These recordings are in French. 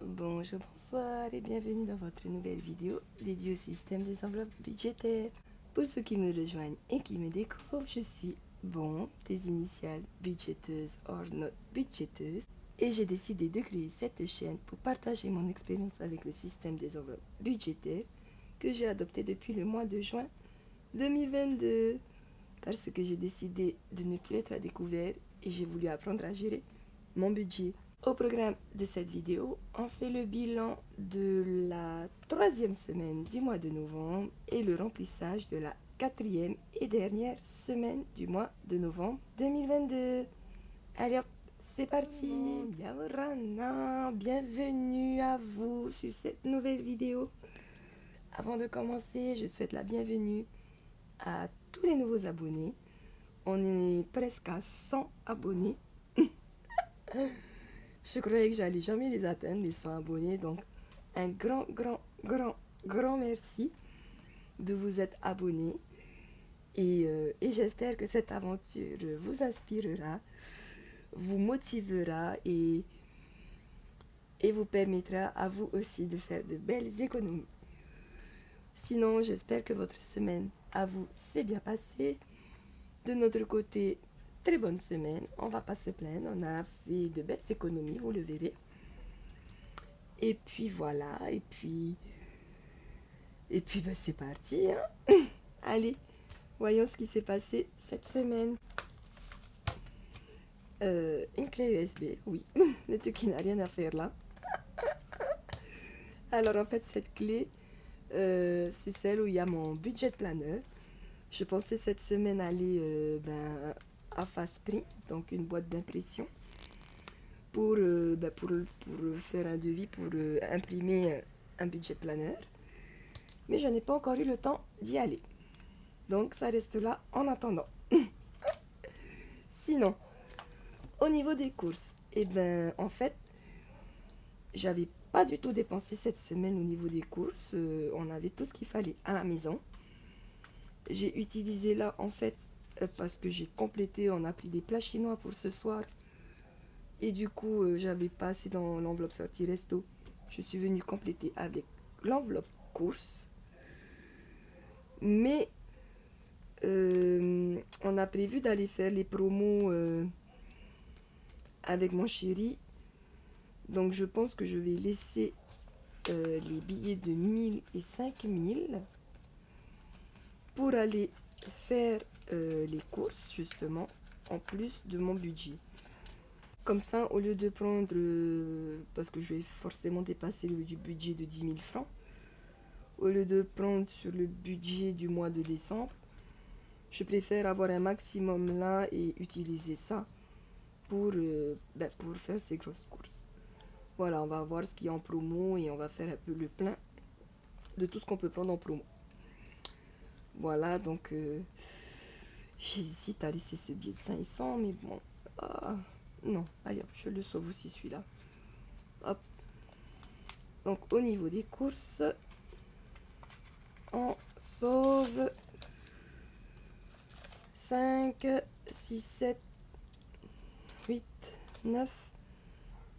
Bonjour, bonsoir et bienvenue dans votre nouvelle vidéo dédiée au système des enveloppes budgétaires. Pour ceux qui me rejoignent et qui me découvrent, je suis des initiales budgéteuse hors note budgéteuse, et j'ai décidé de créer cette chaîne pour partager mon expérience avec le système des enveloppes budgétaires que j'ai adopté depuis le mois de juin 2022 parce que j'ai décidé de ne plus être à découvert et j'ai voulu apprendre à gérer mon budget. Au programme de cette vidéo, on fait le bilan de la 3e semaine du mois de novembre et le remplissage de la 4e et dernière semaine du mois de novembre 2022. Allez hop, c'est parti. Yaorana, bienvenue à vous sur cette nouvelle vidéo. Avant de commencer, je souhaite la bienvenue à tous les nouveaux abonnés. On est presque à 100 abonnés. Je croyais que j'allais jamais les atteindre, les 100 abonnés. Donc, un grand merci de vous être abonnés. Et j'espère que cette aventure vous inspirera, vous motivera et vous permettra à vous aussi de faire de belles économies. Sinon, j'espère que votre semaine à vous s'est bien passée. De notre côté, très bonne semaine, on va pas se plaindre, on a fait de belles économies, vous le verrez. Et puis voilà, et puis ben c'est parti, hein. Allez, voyons ce qui s'est passé cette semaine. Une clé USB, oui, le truc qui n'a rien à faire là. Alors en fait, cette clé, c'est celle où il y a mon budget planner. Je pensais cette semaine aller à Fastprint, donc une boîte d'impression, pour faire un devis, pour imprimer un budget planner. Mais je n'ai pas encore eu le temps d'y aller. Donc ça reste là en attendant. Sinon, au niveau des courses, en fait, j'avais pas du tout dépensé cette semaine au niveau des courses. On avait tout ce qu'il fallait à la maison. J'ai utilisé là, en fait, parce que j'ai complété, on a pris des plats chinois pour ce soir. Et du coup, j'avais pas assez dans l'enveloppe sortie resto. Je suis venue compléter avec l'enveloppe course. Mais on a prévu d'aller faire les promos avec mon chéri. Donc je pense que je vais laisser les billets de 1000 et 5000 pour aller faire les courses, justement, en plus de mon budget. Comme ça, au lieu de prendre, parce que je vais forcément dépasser le budget de 10 000 francs, au lieu de prendre sur le budget du mois de décembre, je préfère avoir un maximum là et utiliser ça pour faire ces grosses courses. Voilà, on va voir ce qui est en promo et on va faire un peu le plein de tout ce qu'on peut prendre en promo. Voilà, donc j'hésite à laisser ce billet de 500, mais bon, non, allez hop, je le sauve aussi celui-là. Hop. Donc au niveau des courses, on sauve 5, 6, 7, 8, 9,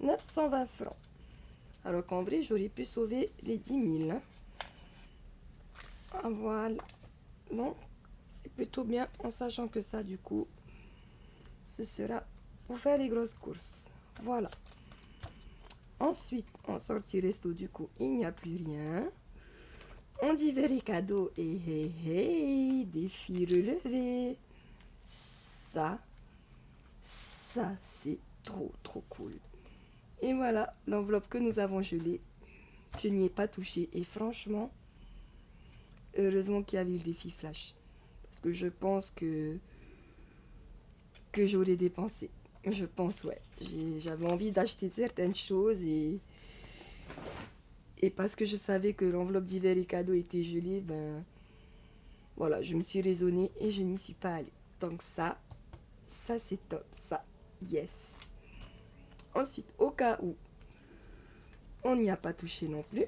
920 francs. Alors qu'en vrai, j'aurais pu sauver les 10 000. Hein. Ah, voilà. Donc, c'est plutôt bien en sachant que ça, du coup, ce sera pour faire les grosses courses. Voilà. Ensuite, en sortie resto, du coup, il n'y a plus rien. On dit verre et cadeau et défi relevé. Ça, c'est trop cool. Et voilà, l'enveloppe que nous avons gelée. Je n'y ai pas touché. Et franchement, heureusement qu'il y avait le défi flash. Parce que je pense que j'aurais dépensé. Je pense, ouais. J'avais envie d'acheter certaines choses et parce que je savais que l'enveloppe d'hiver et cadeaux était gelée, voilà, je me suis raisonnée et je n'y suis pas allée. Donc ça c'est top, ça, yes. Ensuite, au cas où on n'y a pas touché non plus,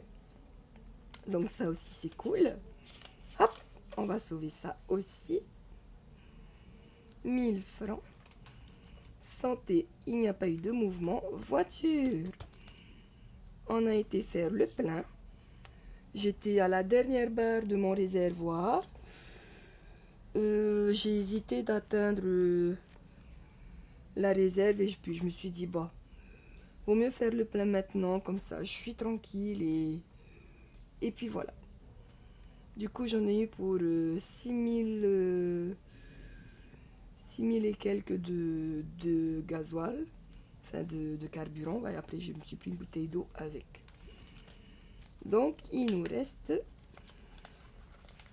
donc ça aussi c'est cool. Hop, on va sauver ça aussi. 1000 francs. Santé, il n'y a pas eu de mouvement. Voiture, on a été faire le plein. J'étais à la dernière barre de mon réservoir. J'ai hésité d'atteindre la réserve et puis je me suis dit, bah, vaut mieux faire le plein maintenant, comme ça je suis tranquille et puis voilà. Du coup, j'en ai eu pour 6000 et quelques de gasoil, enfin de carburant, on va l'appeler. Je me suis pris une bouteille d'eau avec. Donc, il nous reste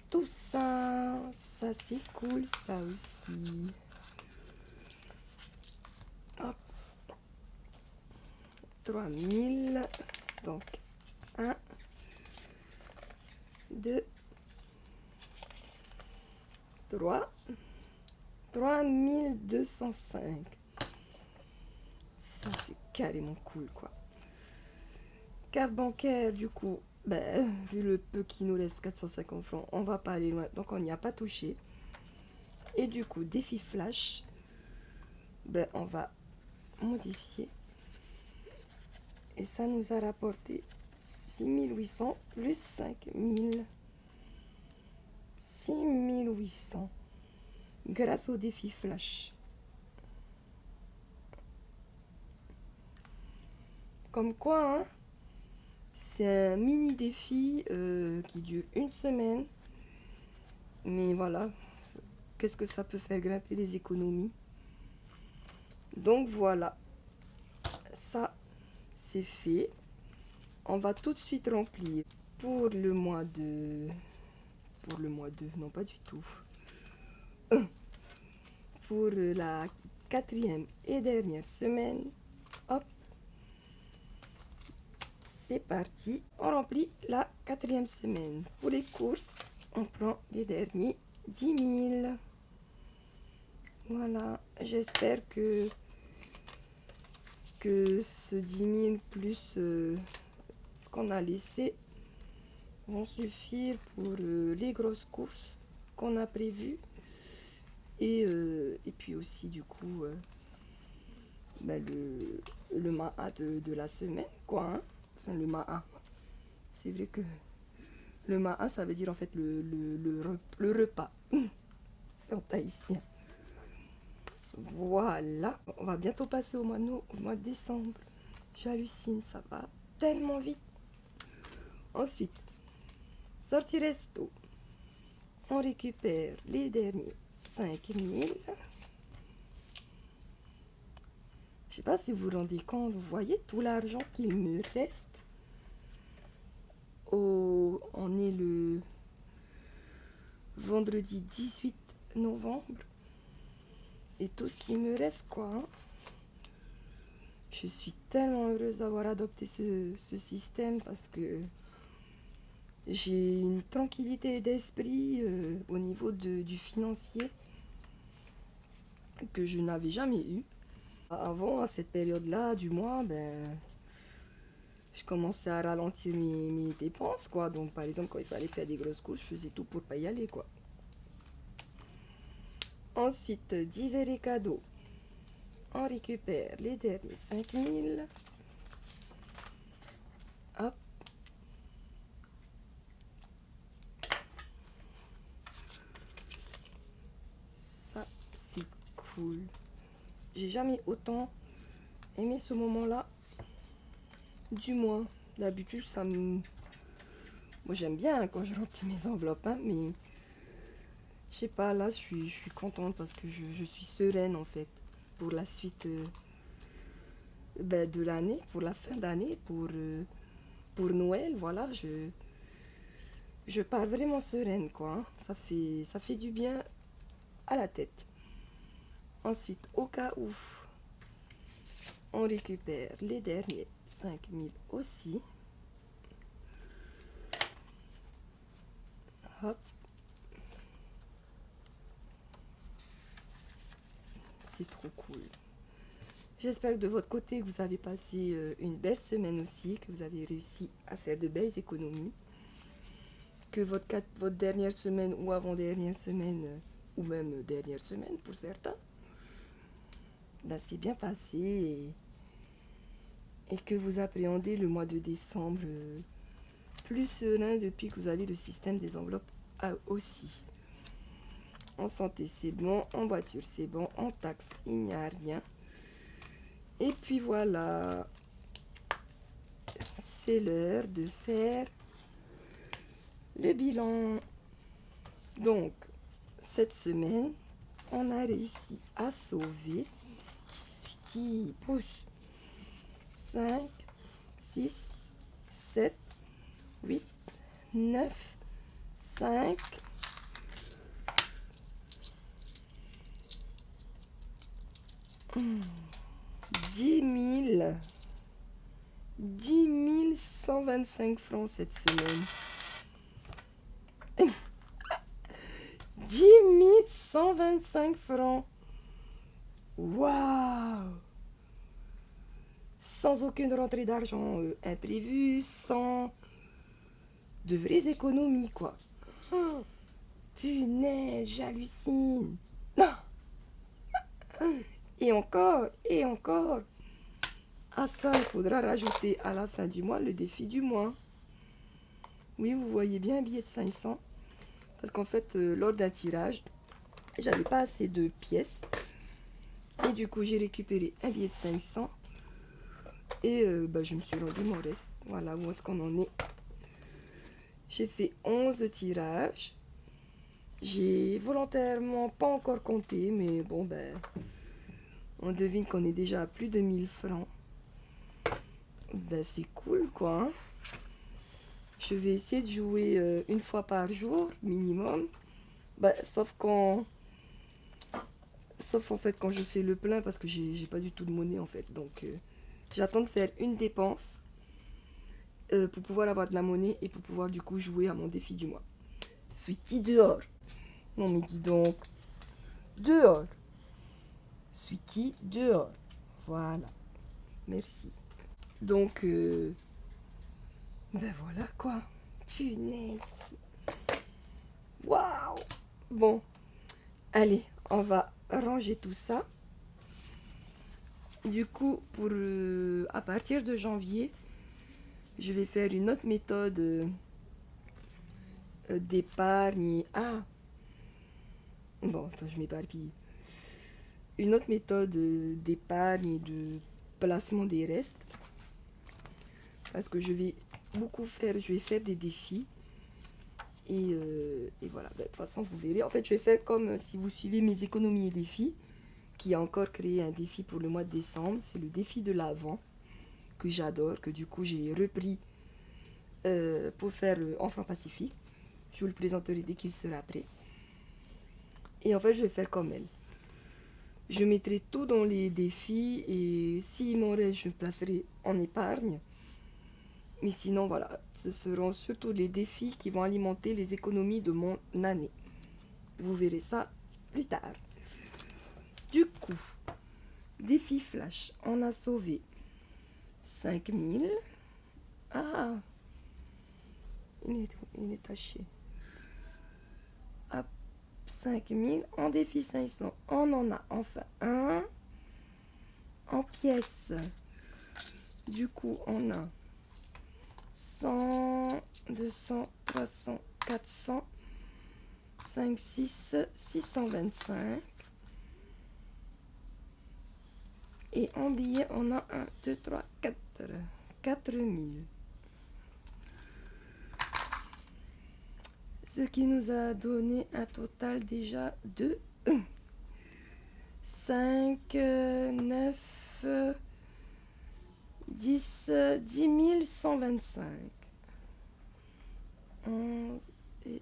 tout ça. Ça, c'est cool, ça aussi. Hop. 3000. Donc, 1, 2, 3. 3205. Ça, c'est carrément cool, quoi. Carte bancaire, du coup, ben, vu le peu qui nous laisse, 450 francs, on va pas aller loin, donc on n'y a pas touché. Et du coup, défi flash, ben, on va modifier. Et ça nous a rapporté 6800 plus 5000. 6800. Grâce au défi flash. Comme quoi, hein, c'est un mini défi qui dure une semaine. Mais voilà, qu'est-ce que ça peut faire grimper les économies. Donc voilà, ça c'est fait. On va tout de suite remplir pour le mois de... Pour le mois de... Non, pas du tout. Pour la 4e et dernière semaine. Hop. C'est parti. On remplit la 4e semaine. Pour les courses, on prend les derniers 10 000. Voilà. J'espère que ce 10 000 plus ce qu'on a laissé vont suffire pour les grosses courses qu'on a prévues. Et puis aussi, du coup, ben, le MAA de la semaine, quoi. Hein. Enfin, le MAA. C'est vrai que le MAA, ça veut dire en fait le repas. C'est en tahitien. Voilà. On va bientôt passer au mois de décembre. J'hallucine, ça va tellement vite. Ensuite, sortie resto. On récupère les derniers 5000. Je sais pas si vous vous rendez compte, vous voyez tout l'argent qu'il me reste. On est le vendredi 18 novembre. Et tout ce qui me reste, quoi. Hein. Je suis tellement heureuse d'avoir adopté ce système parce que j'ai une tranquillité d'esprit au niveau du financier que je n'avais jamais eu. Avant, à cette période-là du mois, ben, je commençais à ralentir mes dépenses, quoi. Donc, par exemple, quand il fallait faire des grosses courses, je faisais tout pour pas y aller, quoi. Ensuite, divers et cadeaux. On récupère les derniers 5000. Hop. Ça, c'est cool. J'ai jamais autant aimé ce moment-là du mois. D'habitude, ça me... Moi, j'aime bien hein, quand je remplis mes enveloppes, hein, mais... Je sais pas, là, je suis contente parce que je suis sereine, en fait, pour la suite ben, de l'année, pour la fin d'année, pour Noël, voilà, je pars vraiment sereine, quoi. Hein. Ça fait du bien à la tête. Ensuite, au cas où, on récupère les derniers 5000 aussi. Hop. C'est trop cool. J'espère que de votre côté, vous avez passé une belle semaine aussi, que vous avez réussi à faire de belles économies. Que votre dernière semaine ou avant-dernière semaine, ou même dernière semaine pour certains, ben, c'est bien passé et que vous appréhendez le mois de décembre plus serein depuis que vous avez le système des enveloppes aussi. En santé, c'est bon. En voiture, c'est bon. En taxes, il n'y a rien. Et puis voilà. C'est l'heure de faire le bilan. Donc, cette semaine, on a réussi à sauver. Sweetie, pousse. 5, 6, 7, 8, 9, 5, 10 125 francs cette semaine. 10 125 francs. Waouh! Sans aucune rentrée d'argent imprévue, sans de vraies économies, quoi. Oh, punaise, j'hallucine. Non. Et encore, et encore. À ça, il faudra rajouter à la fin du mois le défi du mois. Oui, vous voyez bien un billet de 500. Parce qu'en fait, lors d'un tirage, j'avais pas assez de pièces. Et du coup, j'ai récupéré un billet de 500. Et je me suis rendu mon reste. Voilà où est-ce qu'on en est. J'ai fait 11 tirages. J'ai volontairement pas encore compté. Mais bon, on devine qu'on est déjà à plus de 1000 francs. C'est cool, quoi. Hein. Je vais essayer de jouer une fois par jour, minimum. Sauf en fait quand je fais le plein, parce que j'ai pas du tout de monnaie, en fait. Donc, j'attends de faire une dépense pour pouvoir avoir de la monnaie et pour pouvoir, du coup, jouer à mon défi du mois. Sweetie, dehors. Non, mais dis donc. Dehors. Sweetie, dehors. Voilà. Merci. Donc, voilà, quoi. Punaise. Waouh. Bon. Allez, on va ranger tout ça. Du coup, à partir de janvier, je vais faire une autre méthode d'épargne. Ah. Bon, attends, je m'éparpille. Une autre méthode d'épargne et de placement des restes. Parce que je vais faire des défis. Et voilà, de toute façon, vous verrez. En fait, je vais faire comme si vous suivez mes économies et défis, qui a encore créé un défi pour le mois de décembre. C'est le défi de l'Avent, que j'adore, que du coup, j'ai repris pour faire en franc Pacifique. Je vous le présenterai dès qu'il sera prêt. Et en fait, je vais faire comme elle. Je mettrai tout dans les défis et s'il m'en reste, je me placerai en épargne. Mais sinon, voilà, ce seront surtout les défis qui vont alimenter les économies de mon année. Vous verrez ça plus tard. Du coup, défi flash, on a sauvé 5000. Ah, il est taché. Hop, 5000. En défi 500, on en a enfin un. En pièces, du coup, on a 100, 200, 300, 400, 5, 6, 625. Et en billets, on a 1, 2, 3, 4. 4000. Ce qui nous a donné un total déjà de 5, 9, 10, 10 125. 11 et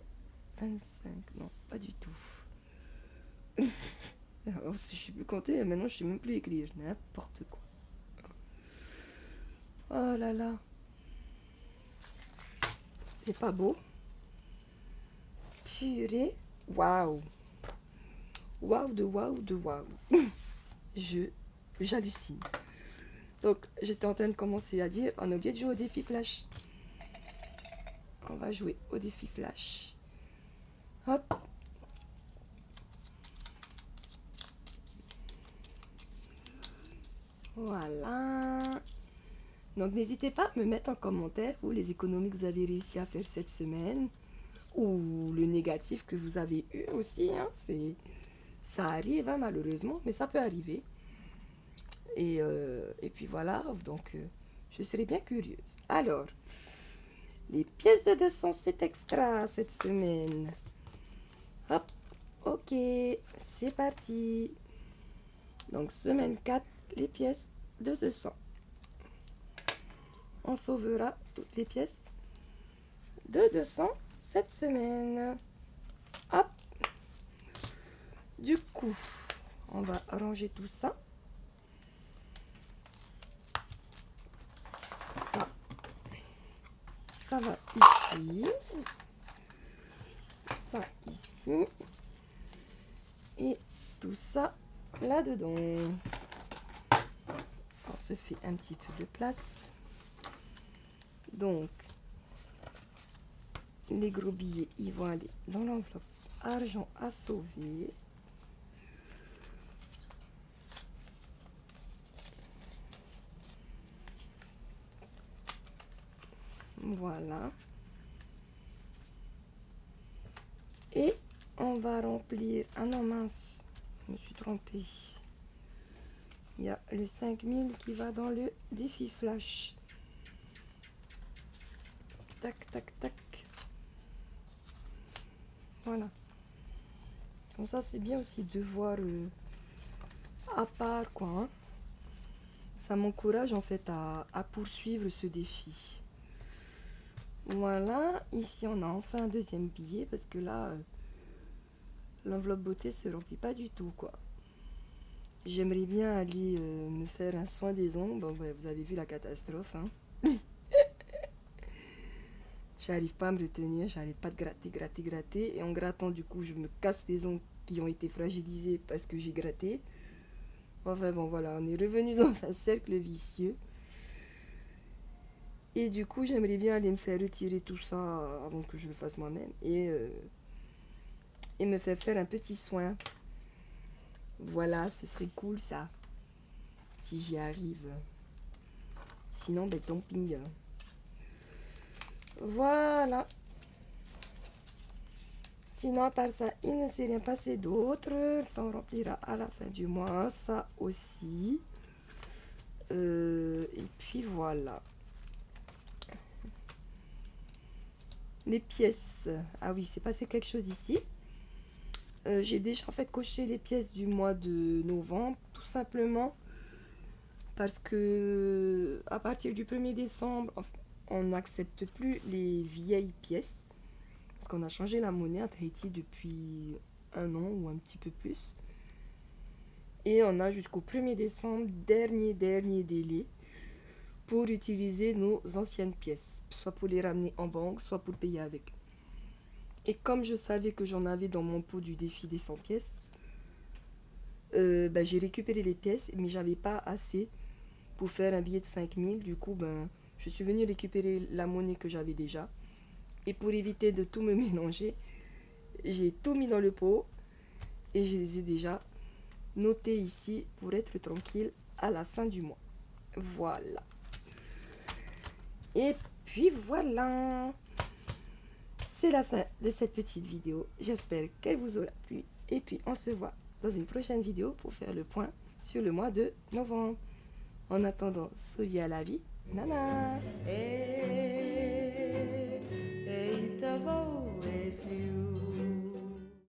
25. Non, pas du tout. Alors, si je sais plus compter, maintenant je sais même plus écrire. N'importe quoi. Oh là là. C'est pas beau. Purée. Waouh. Waouh de waouh de waouh. J'hallucine. Donc, j'étais en train de commencer à dire, on a oublié de jouer au défi flash. On va jouer au défi flash. Hop. Voilà. Donc n'hésitez pas à me mettre en commentaire vous les économies que vous avez réussi à faire cette semaine ou le négatif que vous avez eu aussi. Hein. Ça arrive hein, malheureusement, mais ça peut arriver. Et puis voilà, donc je serais bien curieuse. Alors, les pièces de 200, c'est extra cette semaine. Hop, ok, c'est parti. Donc semaine 4, les pièces de 200. On sauvera toutes les pièces de 200 cette semaine. Hop. Du coup, on va ranger tout ça. Ça va ici. Ça ici. Et tout ça là-dedans. On se fait un petit peu de place. Donc, les gros billets, ils vont aller dans l'enveloppe argent à sauver. Voilà. Et on va remplir... Ah non, mince. Je me suis trompée. Il y a le 5000 qui va dans le défi flash. Tac, tac, tac. Voilà. Comme ça, c'est bien aussi de voir à part, quoi. Hein. Ça m'encourage, en fait, à poursuivre ce défi. Voilà. Ici, on a enfin un deuxième billet, parce que là, l'enveloppe beauté se remplit pas du tout, quoi. J'aimerais bien aller me faire un soin des ongles. Bon, ouais, vous avez vu la catastrophe, hein. J'arrive pas à me retenir, j'arrête pas de gratter, gratter, gratter. Et en grattant, du coup, je me casse les ongles qui ont été fragilisés parce que j'ai gratté. Enfin bon, voilà, on est revenu dans un cercle vicieux. Et du coup, j'aimerais bien aller me faire retirer tout ça avant que je le fasse moi-même. Et me faire un petit soin. Voilà, ce serait cool ça. Si j'y arrive. Sinon, ben tant pis. Voilà. Sinon, à part ça, il ne s'est rien passé d'autre. Ça en remplira à la fin du mois. Ça aussi. Et puis voilà. Les pièces. Ah oui, c'est passé quelque chose ici. J'ai déjà en fait coché les pièces du mois de novembre. Tout simplement parce que à partir du 1er décembre, on n'accepte plus les vieilles pièces. Parce qu'on a changé la monnaie à Tahiti depuis un an ou un petit peu plus. Et on a jusqu'au 1er décembre, dernier délai, pour utiliser nos anciennes pièces. Soit pour les ramener en banque, soit pour payer avec. Et comme je savais que j'en avais dans mon pot du défi des 100 pièces, j'ai récupéré les pièces, mais j'avais pas assez pour faire un billet de 5000. Du coup, je suis venue récupérer la monnaie que j'avais déjà. Et pour éviter de tout me mélanger, j'ai tout mis dans le pot et je les ai déjà notés ici pour être tranquille à la fin du mois. Voilà. Et puis voilà. C'est la fin de cette petite vidéo. J'espère qu'elle vous aura plu. Et puis on se voit dans une prochaine vidéo pour faire le point sur le mois de novembre. En attendant, souriez à la vie. Nana.